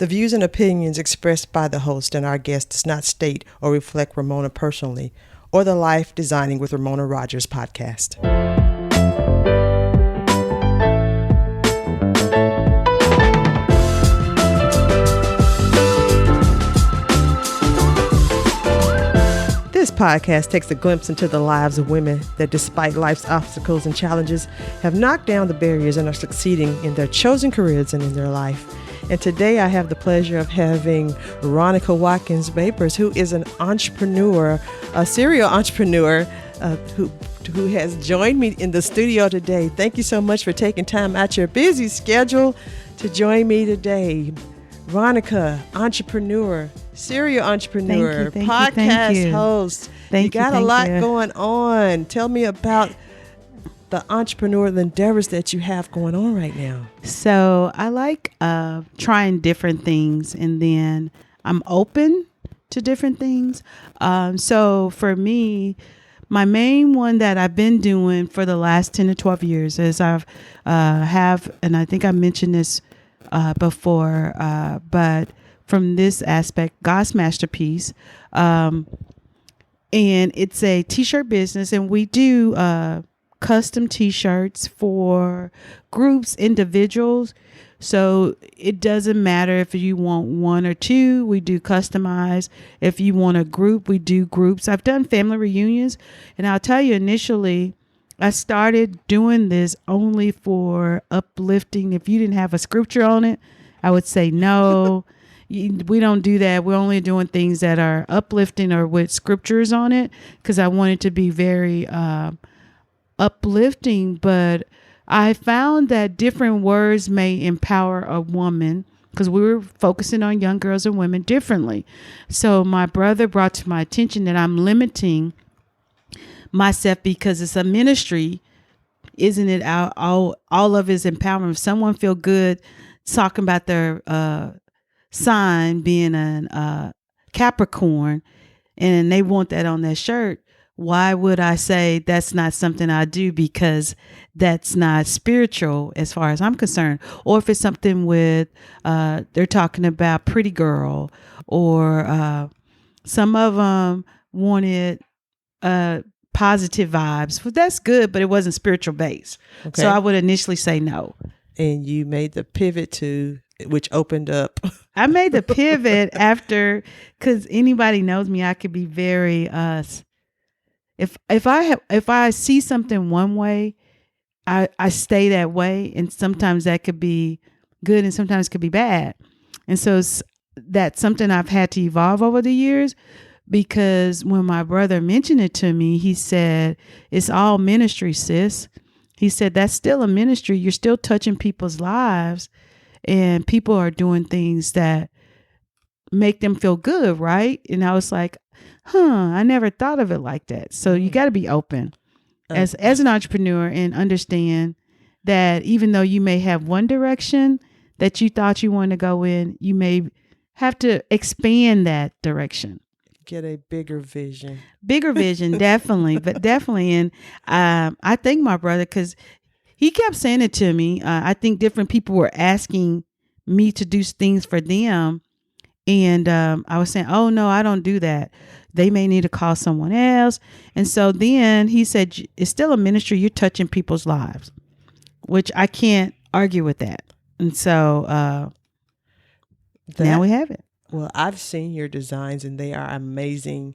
The views and opinions expressed by the host and our guest does not state or reflect Ramona personally or the Life Designing with Ramona Rogers podcast. This podcast takes a glimpse into the lives of women that, despite life's obstacles and challenges, have knocked down the barriers and are succeeding in their chosen careers and in their life. And today I have the pleasure of having Ronica Watkins-Babers, who is an entrepreneur, a serial entrepreneur, who has joined me in the studio today. Thank you so much for taking time out your busy schedule to join me today. Ronica, entrepreneur, serial entrepreneur, podcast host. You got a lot going on. Tell me about the entrepreneurial endeavors that you have going on right now. So I like trying different things, and then I'm open to different things. So for me, my main one that I've been doing for the last 10 to 12 years is and I think I mentioned this before, but from this aspect, God's Masterpiece. And it's a t-shirt business, and we do custom t-shirts for groups, individuals. So it doesn't matter if you want one or two, we do customize. If you want a group, we do groups. I've done family reunions, and I'll tell you, initially I started doing this only for uplifting. If you didn't have a scripture on it, I would say no. We don't do that. We're only doing things that are uplifting or with scriptures on it, because I want it to be very uplifting. But I found that different words may empower a woman, because we were focusing on young girls and women differently. So my brother brought to my attention that I'm limiting myself because it's a ministry. Isn't it all of his empowerment? If someone feel good talking about their sign being a Capricorn and they want that on their shirt, why would I say that's not something I do, because that's not spiritual as far as I'm concerned? Or if it's something with they're talking about pretty girl, or some of them wanted positive vibes. Well, that's good, but it wasn't spiritual based. Okay. So I would initially say no. And you made the pivot to, which opened up. I made the pivot after, because anybody knows me, I could be very if I see something one way, I stay that way, and sometimes that could be good and sometimes it could be bad. And so that's something I've had to evolve over the years, because when my brother mentioned it to me, he said, it's all ministry, sis. He said, that's still a ministry. You're still touching people's lives, and people are doing things that make them feel good, right? And I was like, I never thought of it like that. So you got to be open as an entrepreneur and understand that even though you may have one direction that you thought you wanted to go in, you may have to expand that direction. Get a bigger vision. Definitely. But definitely. And I thank my brother, because he kept saying it to me. I think different people were asking me to do things for them. And I was saying, oh, no, I don't do that. They may need to call someone else. And so then he said, it's still a ministry. You're touching people's lives, which I can't argue with that. And so now we have it. Well, I've seen your designs, and they are amazing.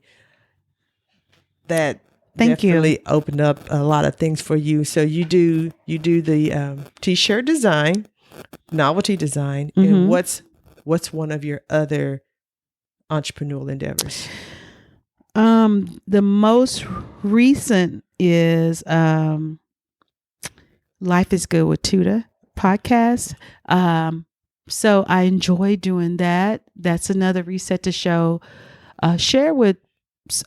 That definitely opened up a lot of things for you. So you do the t-shirt design, novelty design, and what's one of your other entrepreneurial endeavors? The most recent is Life is Good with Tuda podcast. So I enjoy doing that. That's another reset to show, share with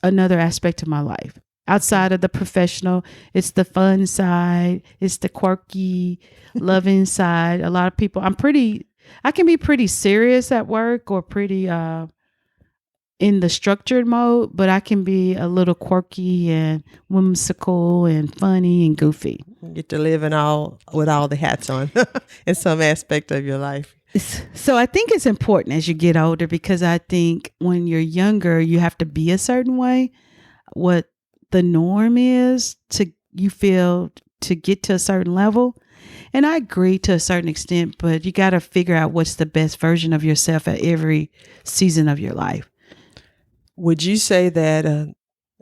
another aspect of my life. Outside of the professional, it's the fun side. It's the quirky, loving side. A lot of people, I can be pretty serious at work, or pretty in the structured mode, but I can be a little quirky and whimsical and funny and goofy. You get to live with all the hats on in some aspect of your life. So I think it's important as you get older, because I think when you're younger, you have to be a certain way. What the norm is you feel to get to a certain level. And I agree to a certain extent, but you got to figure out what's the best version of yourself at every season of your life. Would you say that, and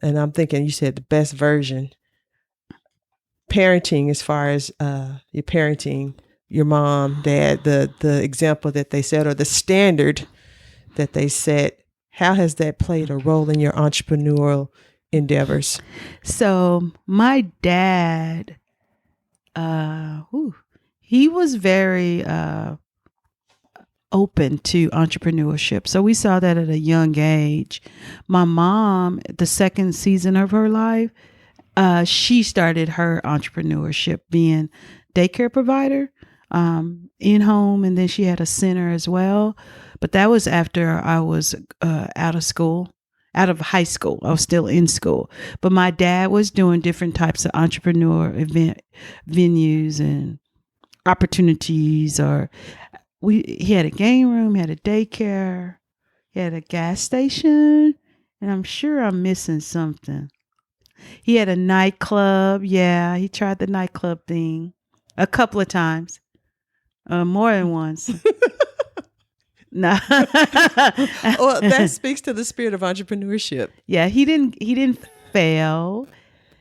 I'm thinking you said the best version, parenting, as far as your parenting, your mom, dad, the example that they set or the standard that they set, how has that played a role in your entrepreneurial endeavors? So my dad, he was very open to entrepreneurship. So we saw that at a young age. My mom, the second season of her life, she started her entrepreneurship being daycare provider, in home, and then she had a center as well. But that was after I was out of high school. I was still in school. But my dad was doing different types of entrepreneur event venues and opportunities. Or he had a game room, had a daycare, he had a gas station, and I'm sure I'm missing something. He had a nightclub. Yeah, he tried the nightclub thing a couple of times, more than once. No. Well, that speaks to the spirit of entrepreneurship. Yeah, he didn't fail.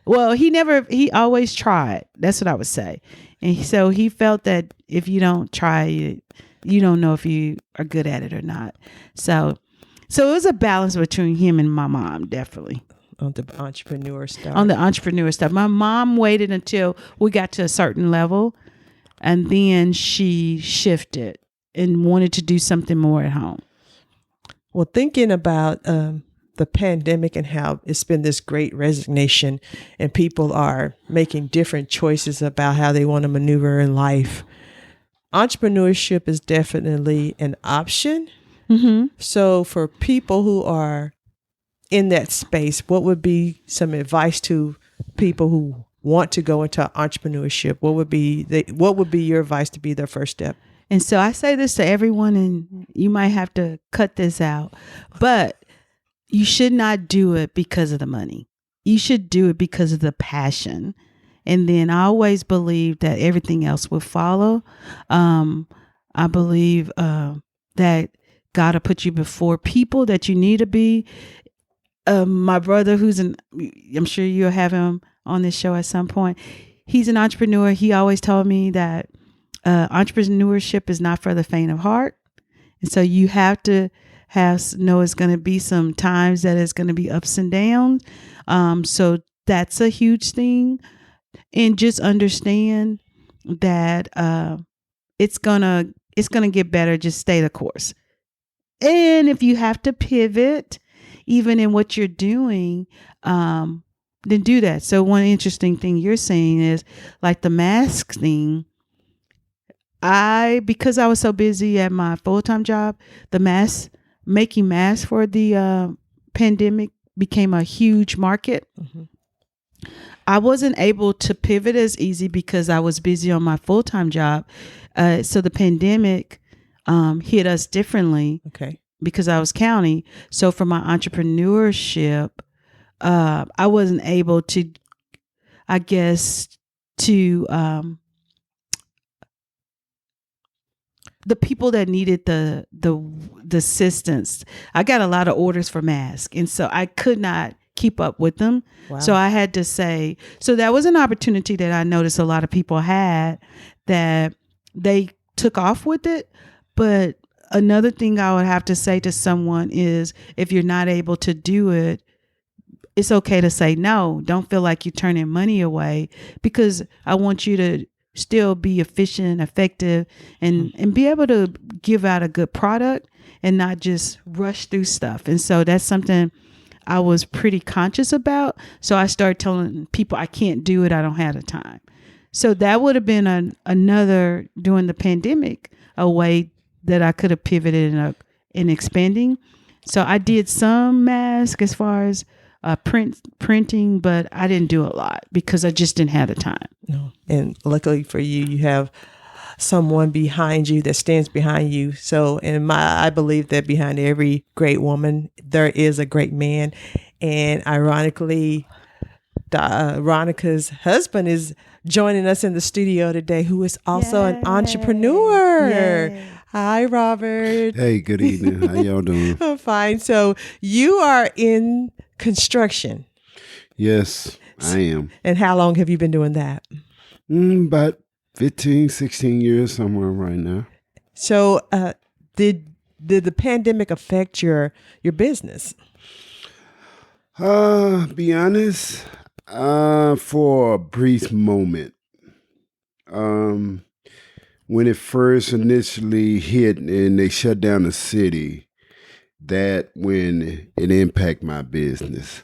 Well, he always tried. That's what I would say. And so he felt that if you don't try it, you don't know if you are good at it or not. So it was a balance between him and my mom, definitely. On the entrepreneur stuff. On the entrepreneur stuff. My mom waited until we got to a certain level, and then she shifted and wanted to do something more at home. Well, thinking about the pandemic and how it's been this great resignation and people are making different choices about how they want to maneuver in life, entrepreneurship is definitely an option. Mm-hmm. So for people who are in that space, what would be some advice to people who want to go into entrepreneurship? What would be your advice to be their first step? And so I say this to everyone, and you might have to cut this out, but you should not do it because of the money. You should do it because of the passion. And then I always believe that everything else will follow. I believe that God will put you before people that you need to be. My brother, I'm sure you'll have him on this show at some point. He's an entrepreneur. He always told me that entrepreneurship is not for the faint of heart. And so you have to know it's going to be some times that it's going to be ups and downs. So that's a huge thing. And just understand that it's gonna get better. Just stay the course. And if you have to pivot, even in what you're doing, then do that. So one interesting thing you're saying is like the mask thing. Because I was so busy at my full-time job, making masks for the pandemic became a huge market. Mm-hmm. I wasn't able to pivot as easy because I was busy on my full-time job. So the pandemic hit us differently. Okay. Because I was county. So for my entrepreneurship, I wasn't able to, I guess, the people that needed the assistance. I got a lot of orders for masks, and so I could not keep up with them. Wow. So I had to say, so that was an opportunity that I noticed a lot of people had, that they took off with it. But another thing I would have to say to someone is, if you're not able to do it, it's okay to say no. Don't feel like you're turning money away, because I want you to still be efficient, effective, and be able to give out a good product and not just rush through stuff. And so that's something I was pretty conscious about. So I started telling people I can't do it. I don't have the time. So that would have been another, during the pandemic, a way that I could have pivoted in expanding. So I did some masks as far as printing, but I didn't do a lot because I just didn't have the time. No. And luckily for you, you have someone behind you that stands behind you. So, I believe that behind every great woman, there is a great man. And ironically, Ronica's husband is joining us in the studio today, who is also an entrepreneur. Yay. Hi, Robert. Hey, good evening. How y'all doing? I'm fine. So you are in construction. Yes, I am. And how long have you been doing that? About 15, 16 years, somewhere right now. So did the pandemic affect your business? Be honest, for a brief moment. When it first initially hit and they shut down the city, that when it impacted my business.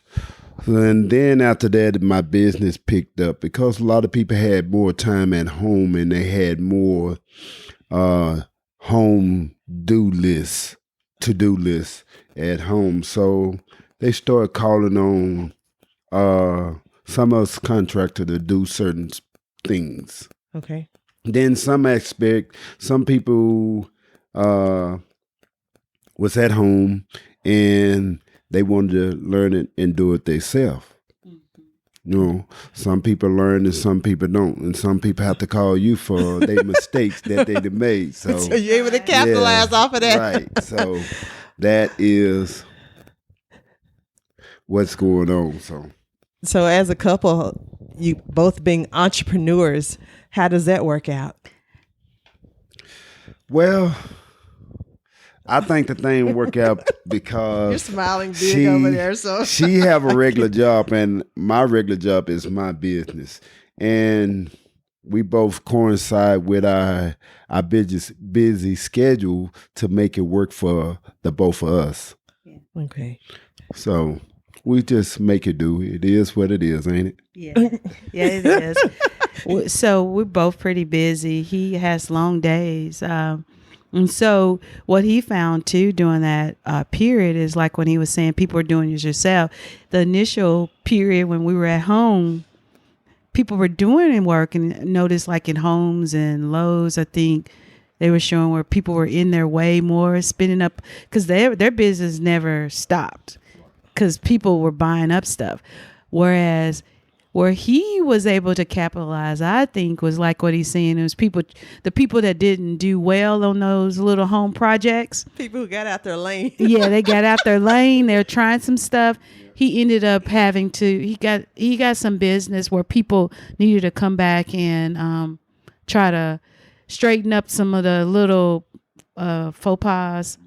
And then after that, my business picked up because a lot of people had more time at home and they had more home to-do lists at home. So they started calling on some of us contractor to do certain things. Okay. Then some people was at home and they wanted to learn it and do it themselves. Some people learn and some people don't. And some people have to call you for their mistakes that they made. So you're able to capitalize off of that. Right. So that is what's going on. So as a couple, you both being entrepreneurs, how does that work out? Well, I think the thing worked out because you're smiling big over there. So she have a regular job, and my regular job is my business, and we both coincide with our busy schedule to make it work for the both of us. Okay. So we just make it do. It is what it is, ain't it? Yeah, yeah, it is. So we're both pretty busy. He has long days. And so what he found too during that period is like when he was saying people are doing it yourself. The initial period when we were at home, people were doing work and noticed like in Homes and Lowe's, I think they were showing where people were in their way more, spending up because their business never stopped because people were buying up stuff. Whereas where he was able to capitalize, I think, was like what he's saying. It was the people that didn't do well on those little home projects. People who got out their lane. Yeah, they got out their lane. They were trying some stuff. He ended up having to, he got some business where people needed to come back and try to straighten up some of the little faux pas.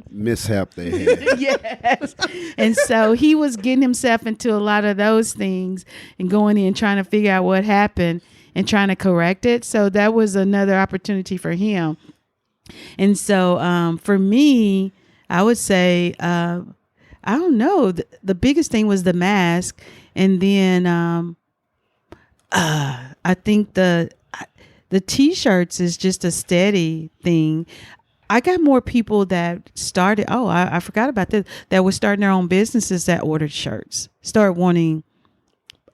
Mishap they had. Yes. And so he was getting himself into a lot of those things and going in trying to figure out what happened and trying to correct it. So that was another opportunity for him. And so for me, I would say, I don't know, the biggest thing was the mask. And then I think the T-shirts is just a steady thing. I got more people that started. Oh, I forgot about this. That were starting their own businesses that ordered shirts. Start wanting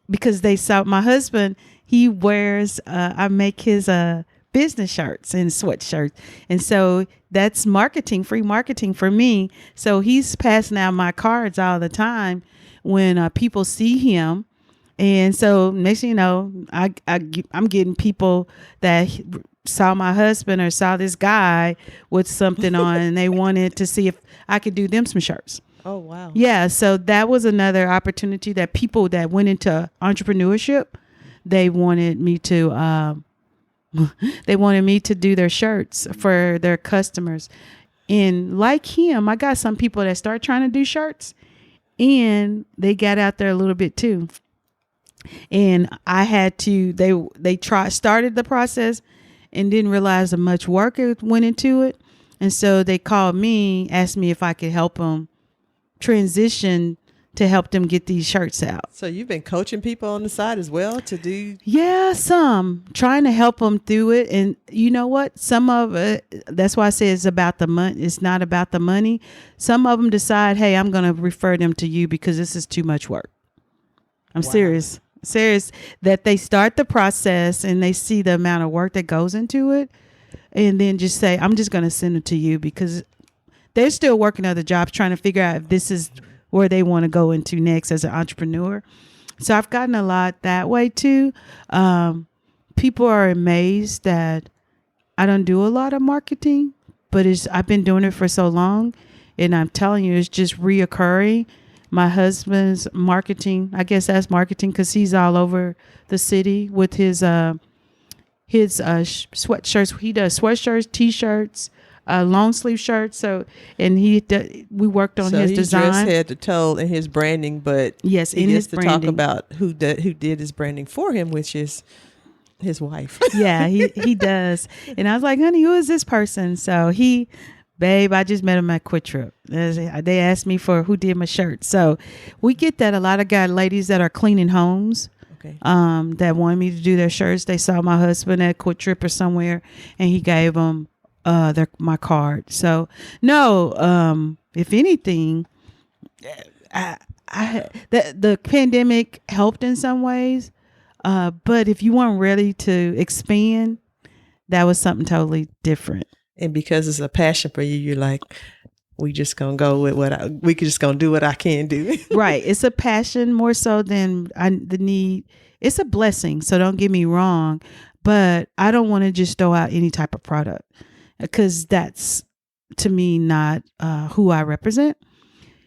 because they saw my husband. He wears. I make his business shirts and sweatshirts, and so that's marketing, free marketing for me. So he's passing out my cards all the time when people see him. And so next thing you know, I'm getting people that saw my husband or saw this guy with something on and they wanted to see if I could do them some shirts. Oh, wow. Yeah. So that was another opportunity that people that went into entrepreneurship, they wanted me to do their shirts for their customers. And like him, I got some people that start trying to do shirts and they got out there a little bit too. And I had to, started the process and didn't realize how much work it went into it. And so they called me, asked me if I could help them transition to help them get these shirts out. So you've been coaching people on the side as well to do? Yeah, some trying to help them through it. And you know what? Some of it, that's why I say it's about the money. It's not about the money. Some of them decide, hey, I'm going to refer them to you because this is too much work. I'm serious. Serious, that they start the process and they see the amount of work that goes into it, and then just say, I'm just going to send it to you, because they're still working other jobs trying to figure out if this is where they want to go into next as an entrepreneur. So I've gotten a lot that way too. People are amazed that I don't do a lot of marketing, but I've been doing it for so long, and I'm telling you, it's just reoccurring. My husband's marketing, I guess that's marketing, because he's all over the city with his sweatshirts. He does sweatshirts, t-shirts, long sleeve shirts. So, and we worked on his design. So he dressed head to toe in his branding, but yes, he in gets his to branding. talk about who did his branding for him, which is his wife. Yeah, he does. And I was like, honey, who is this person? So babe, I just met him at Quick Trip. They asked me for who did my shirt. So we get that. A lot of ladies that are cleaning homes, okay, that wanted me to do their shirts. They saw my husband at Quick Trip or somewhere, and he gave them my card. So no, if anything, the pandemic helped in some ways. But if you weren't ready to expand, that was something totally different. And because it's a passion for you, you're like, we just gonna go with we just gonna do what I can do. Right. It's a passion more so than the need. It's a blessing. So don't get me wrong, but I don't want to just throw out any type of product, because that's, to me, not who I represent.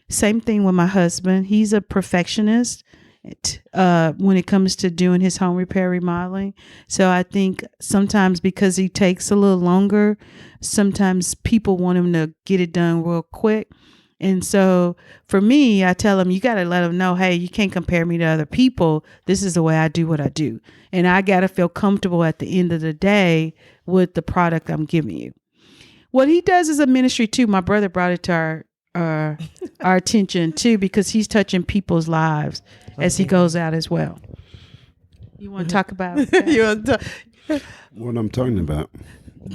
Same thing with my husband. He's a perfectionist when it comes to doing his home repair remodeling. So I think sometimes because he takes a little longer, sometimes people want him to get it done real quick. And so for me, I tell him, you got to let him know, hey, you can't compare me to other people. This is the way I do what I do. And I got to feel comfortable at the end of the day with the product I'm giving you. What he does is a ministry too. My brother brought it to our attention too, because he's touching people's lives as he goes out as well. You want to talk about that? What I'm talking about?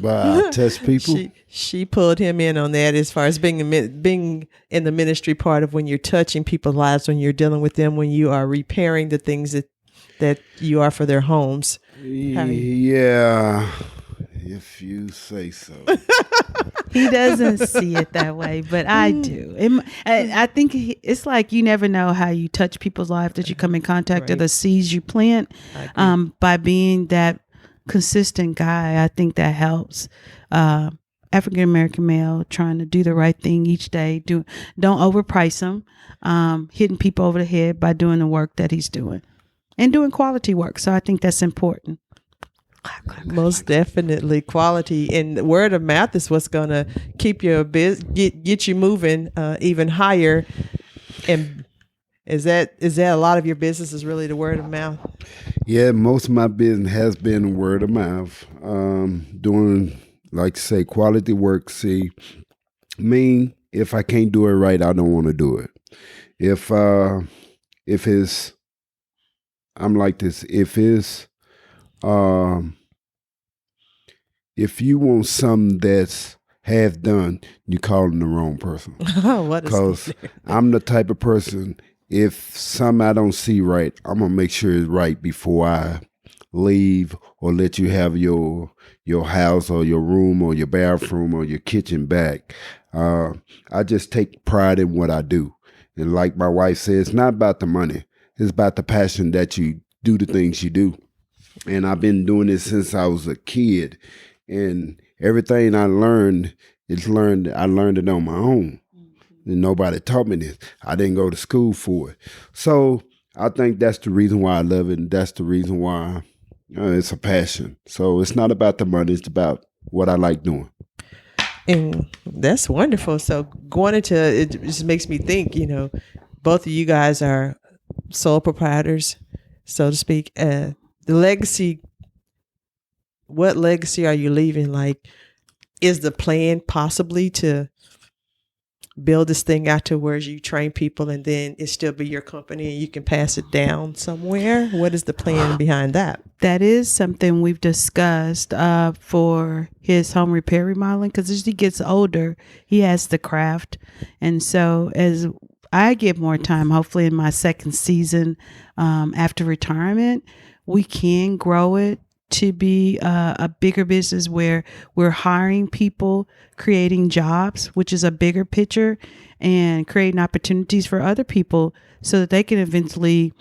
By test people. She pulled him in on that as far as being in the ministry part of when you're touching people's lives, when you're dealing with them, when you are repairing the things that you are for their homes. Yeah, if you say so. He doesn't see it that way, but I do. I think it's like you never know how you touch people's lives that you come in contact with, the seeds you plant. By being that consistent guy, I think that helps. African American male trying to do the right thing each day. Don't overprice him. Hitting people over the head by doing the work that he's doing and doing quality work. So I think that's important. Most definitely, quality, and word of mouth is what's going to keep your get you moving even higher. And is that a lot of your business is really the word of mouth? Yeah, most of my business has been word of mouth. Doing, like I say, quality work. See, me, if I can't do it right, I don't want to do it. If it's, I'm like this. If you want something that's half done, you calling the wrong person. Because I'm the type of person, if something I don't see right, I'm gonna make sure it's right before I leave or let you have your house or your room or your bathroom or your kitchen back. I just take pride in what I do. And like my wife says, it's not about the money. It's about the passion that you do the things you do. And I've been doing this since I was a kid. And everything I learned, I learned it on my own. And nobody taught me this. I didn't go to school for it. So I think that's the reason why I love it. And that's the reason why it's a passion. So it's not about the money. It's about what I like doing. And that's wonderful. So going into it just makes me think, both of you guys are sole proprietors, so to speak. The legacy, what legacy are you leaving? Like, is the plan possibly to build this thing out to where you train people and then it still be your company and you can pass it down somewhere? What is the plan behind that? That is something we've discussed for his home repair remodeling, because as he gets older, he has the craft. And so as I get more time, hopefully in my second season after retirement, we can grow it to be a bigger business where we're hiring people, creating jobs, which is a bigger picture, and creating opportunities for other people so that they can eventually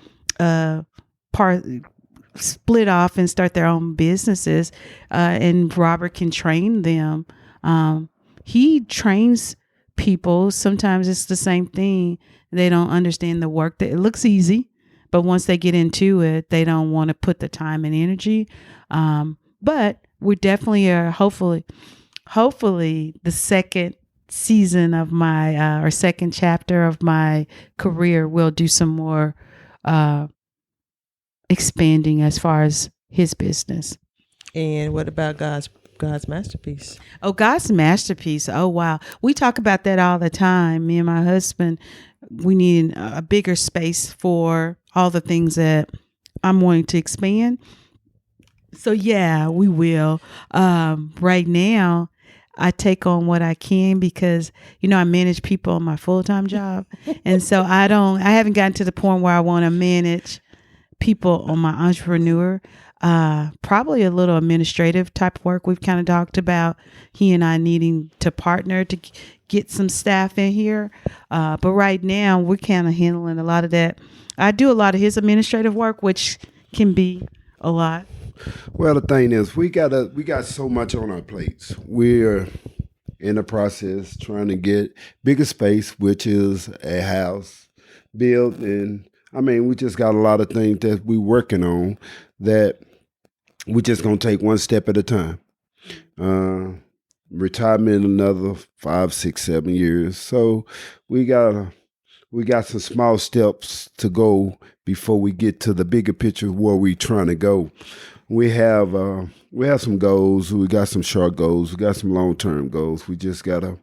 split off and start their own businesses. And Robert can train them. He trains people. Sometimes it's the same thing. They don't understand the work. That it looks easy, but once they get into it, they don't want to put the time and energy. But we definitely are hopefully the second season of my or second chapter of my career will do some more expanding as far as his business. And what about God's masterpiece? Oh, God's masterpiece. Oh, wow. We talk about that all the time. Me and my husband, we need a bigger space for all the things that I'm wanting to expand. So, yeah, we will. Right now, I take on what I can because, I manage people on my full-time job. And so I haven't gotten to the point where I want to manage people on my entrepreneur. Probably a little administrative type work. We've kind of talked about he and I needing to partner to get some staff in here. But right now we're kind of handling a lot of that. I do a lot of his administrative work, which can be a lot. Well, the thing is, we got so much on our plates. We're in the process trying to get bigger space, which is a house built, and we just got a lot of things that we're working on that we're just gonna take one step at a time. Retirement another 5, 6, 7 years. So we got some small steps to go before we get to the bigger picture of where we're trying to go. We have some goals. We got some short goals. We got some long-term goals. We just gotta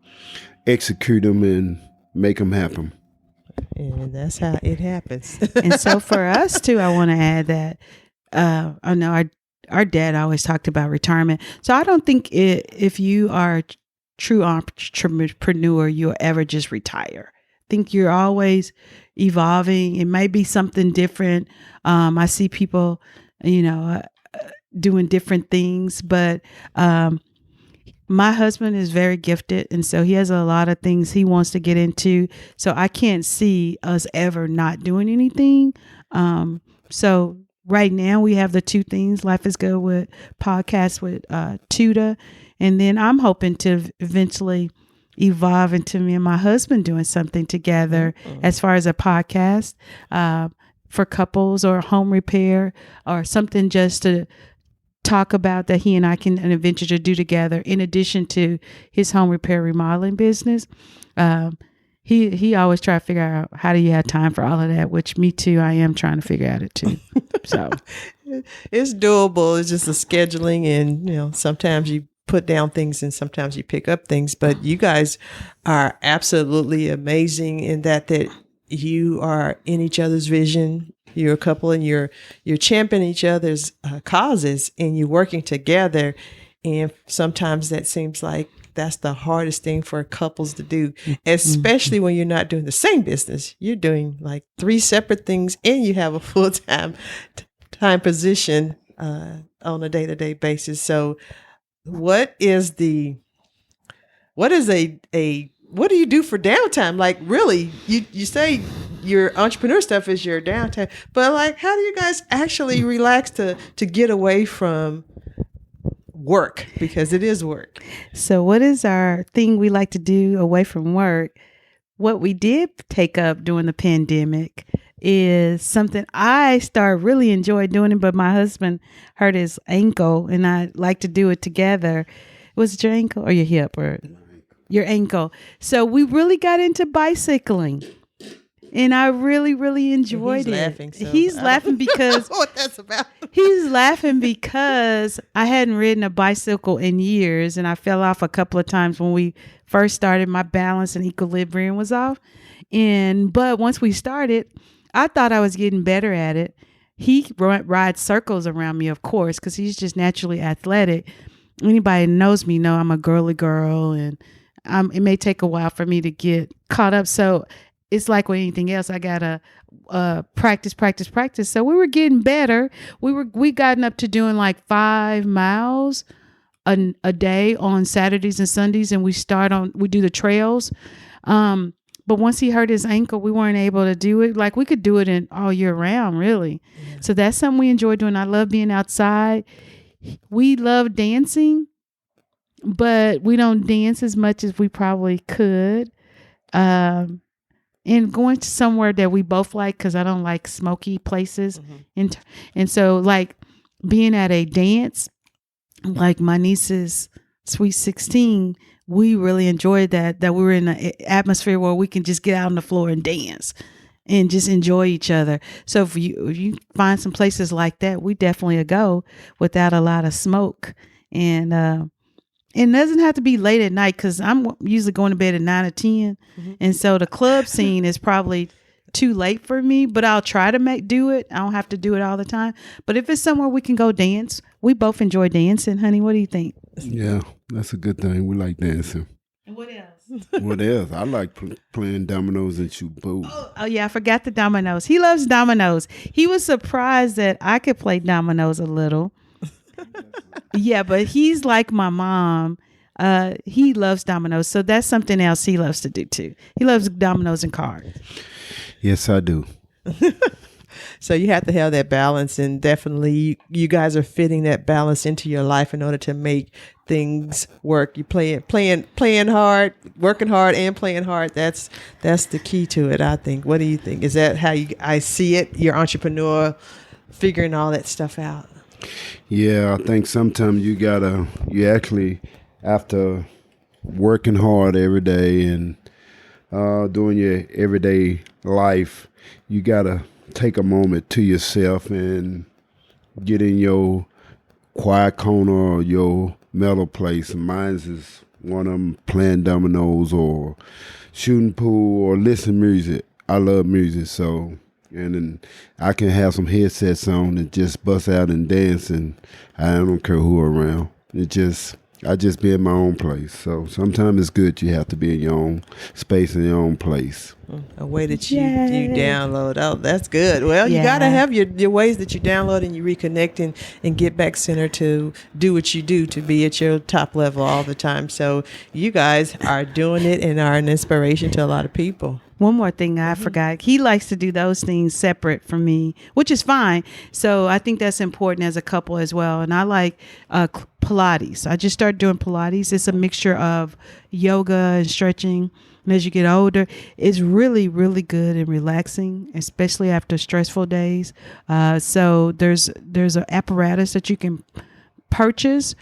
execute them and make them happen. And that's how it happens. And so for us too, I want to add that I know our dad always talked about retirement. So I don't think if you are a true entrepreneur, you'll ever just retire. I think you're always evolving. It may be something different. I see people, doing different things, but my husband is very gifted, and so he has a lot of things he wants to get into. So I can't see us ever not doing anything. So right now we have the two things: Life is Good with podcasts with Tuda, and then I'm hoping to eventually evolve into me and my husband doing something together as far as a podcast for couples or home repair or something just to talk about that he and I can venture to do together in addition to his home repair remodeling business. He always try to figure out how do you have time for all of that, which me too, I am trying to figure out it too. So it's doable. It's just the scheduling, and sometimes you put down things and sometimes you pick up things, but you guys are absolutely amazing in that you are in each other's vision. You're a couple and you're championing each other's causes, and you're working together. And sometimes that seems like that's the hardest thing for couples to do, especially when you're not doing the same business. You're doing like 3 separate things, and you have a full-time position on a day-to-day basis. So what do you do for downtime? Like, really, you say your entrepreneur stuff is your downtime, but like, how do you guys actually relax to get away from work? Because it is work. So what is our thing we like to do away from work? What we did take up during the pandemic is something I started really enjoying doing it, but my husband hurt his ankle and I like to do it together. Was it your ankle or your hip or your ankle? So we really got into bicycling. And I really, really enjoyed it. Laughing, so he's laughing because what that's about. He's laughing because I hadn't ridden a bicycle in years, and I fell off a couple of times when we first started. My balance and equilibrium was off. But once we started, I thought I was getting better at it. He rides circles around me, of course, because he's just naturally athletic. Anybody who knows me know I'm a girly girl, and it may take a while for me to get caught up. So it's like with anything else. I gotta practice. So we were getting better. We gotten up to doing like 5 miles a day on Saturdays and Sundays, and we do the trails. But once he hurt his ankle, we weren't able to do it. Like we could do it all year round, really. Yeah. So that's something we enjoy doing. I love being outside. We love dancing, but we don't dance as much as we probably could. And going to somewhere that we both like, because I don't like smoky places. Mm-hmm. And so like being at a dance, like my niece's Sweet 16, we really enjoyed that we were in an atmosphere where we can just get out on the floor and dance and just enjoy each other. So if you find some places like that, we definitely go without a lot of smoke. And it doesn't have to be late at night, because I'm usually going to bed at 9 or 10. Mm-hmm. And so the club scene is probably too late for me, but I'll try to do it. I don't have to do it all the time. But if it's somewhere we can go dance, we both enjoy dancing. Honey, what do you think? Yeah, that's a good thing. We like dancing. And what else? What else? I like playing dominoes and shoot pool. Oh, yeah, I forgot the dominoes. He loves dominoes. He was surprised that I could play dominoes a little. Yeah, but he's like my mom. He loves dominoes. So that's something else he loves to do too. He loves dominoes and cards. Yes, I do. So you have to have that balance, and definitely you guys are fitting that balance into your life in order to make things work. You playing hard, working hard, and playing hard. That's the key to it, I think. What do you think? Is that how I see it? You're entrepreneur, figuring all that stuff out. Yeah, I think sometimes you actually, after working hard every day and doing your everyday life, you gotta take a moment to yourself and get in your quiet corner or your mellow place. Mine's is one of them, playing dominoes or shooting pool or listening to music. I love music, so and then I can have some headsets on and just bust out and dance, and I don't care who around. I just be in my own place. So sometimes it's good you have to be in your own space and your own place. A way that you download. Oh, that's good. Well, you got to have your ways that you download and you reconnect and get back centered to do what you do, to be at your top level all the time. So you guys are doing it and are an inspiration to a lot of people. One more thing I forgot. He likes to do those things separate from me, which is fine. So I think that's important as a couple as well. And I like Pilates. I just started doing Pilates. It's a mixture of yoga and stretching. And as you get older, it's really, really good and relaxing, especially after stressful days. So there's an apparatus that you can purchase.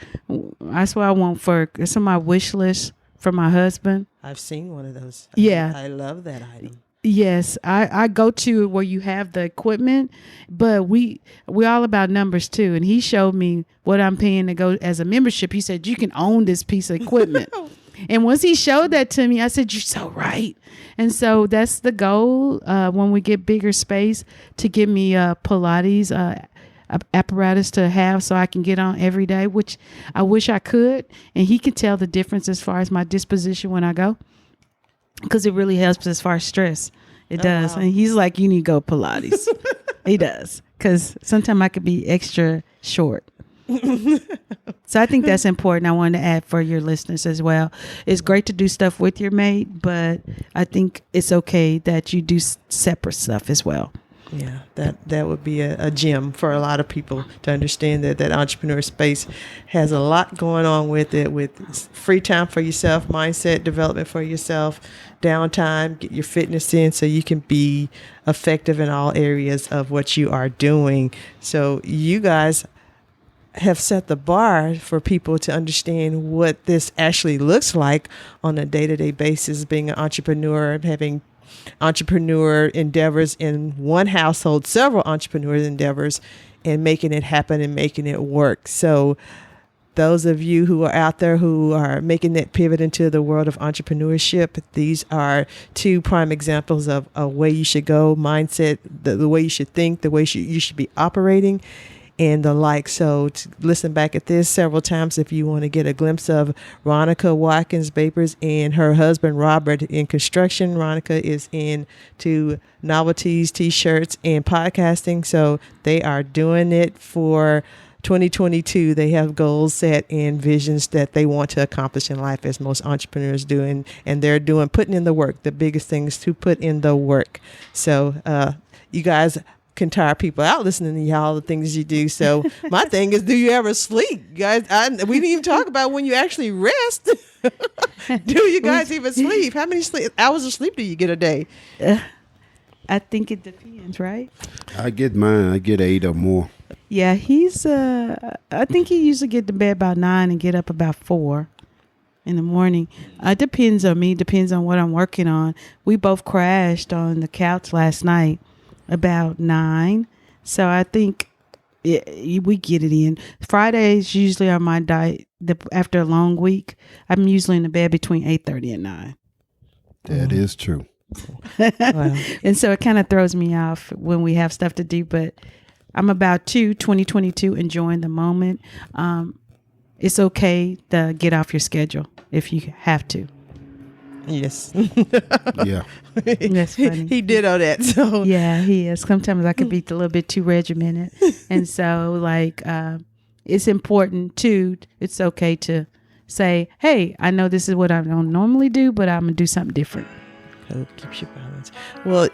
That's what I want it's on my wish list for my husband. I've seen one of those. Yeah. I love that item. Yes, I go to where you have the equipment, but we're all about numbers too. And he showed me what I'm paying to go as a membership. He said, you can own this piece of equipment. And once he showed that to me, I said, you're so right. And so that's the goal when we get bigger space, to give me a Pilates apparatus to have so I can get on every day, which I wish I could. And he can tell the difference as far as my disposition when I go, because it really helps as far as stress. It does. Wow. And he's like, you need to go Pilates. He does. Because sometimes I could be extra short. So I think that's important. I wanted to add for your listeners as well. It's great to do stuff with your mate, but I think it's okay that you do separate stuff as well. Yeah, that would be a gem for a lot of people to understand that entrepreneur space has a lot going on with it, with free time for yourself, mindset development for yourself, downtime, get your fitness in so you can be effective in all areas of what you are doing. So you guys have set the bar for people to understand what this actually looks like on a day-to-day basis, being an entrepreneur, having entrepreneur endeavors in one household, several entrepreneur endeavors, and making it happen and making it work. So those of you who are out there who are making that pivot into the world of entrepreneurship, these are two prime examples of a way you should go, mindset, the way you should think, the way you should be operating. and the like. So to listen back at this several times if you want to get a glimpse of Ronica Watkins-Babers and her husband Robert in construction. Ronica is into novelties, t-shirts, and podcasting. So they are doing it for 2022. They have goals set and visions that they want to accomplish in life, as most entrepreneurs do, and they're putting in the work. The biggest thing is to put in the work. So you guys can tire people out listening to y'all, the things you do. So my thing is, do you ever sleep, guys? We didn't even talk about when you actually rest. Do you guys even sleep? How many hours of sleep do you get a day? I think it depends, right? I get mine. I get 8 or more. Yeah, he's I think he usually get to bed about 9 and get up about 4 in the morning. It depends on me, depends on what I'm working on. We both crashed on the couch last night about 9. So I think we get it in. Fridays usually are my diet. After a long week, I'm usually in the bed between 8:30 and 9. That is true. Wow. And so it kind of throws me off when we have stuff to do, but I'm about 2022, enjoying the moment. It's okay to get off your schedule if you have to. Yes. Yeah. That's funny. He did all that. So Yeah, he is. Sometimes I can be a little bit too regimented. And so it's important too. It's okay to say, hey, I know this is what I don't normally do, but I'm going to do something different. So it keeps you balanced. Well,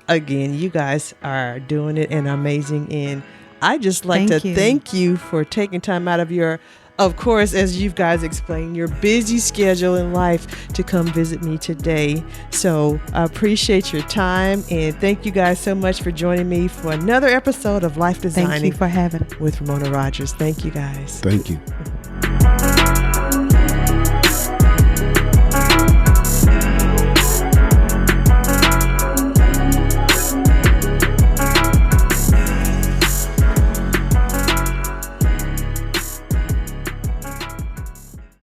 again, you guys are doing it and amazing. And I just like to thank you for taking time out of your, of course, as you guys explained, your busy schedule in life to come visit me today. So I appreciate your time, and thank you guys so much for joining me for another episode of Life Designing. Thank you for having me with Ramona Rogers. Thank you guys. Thank you.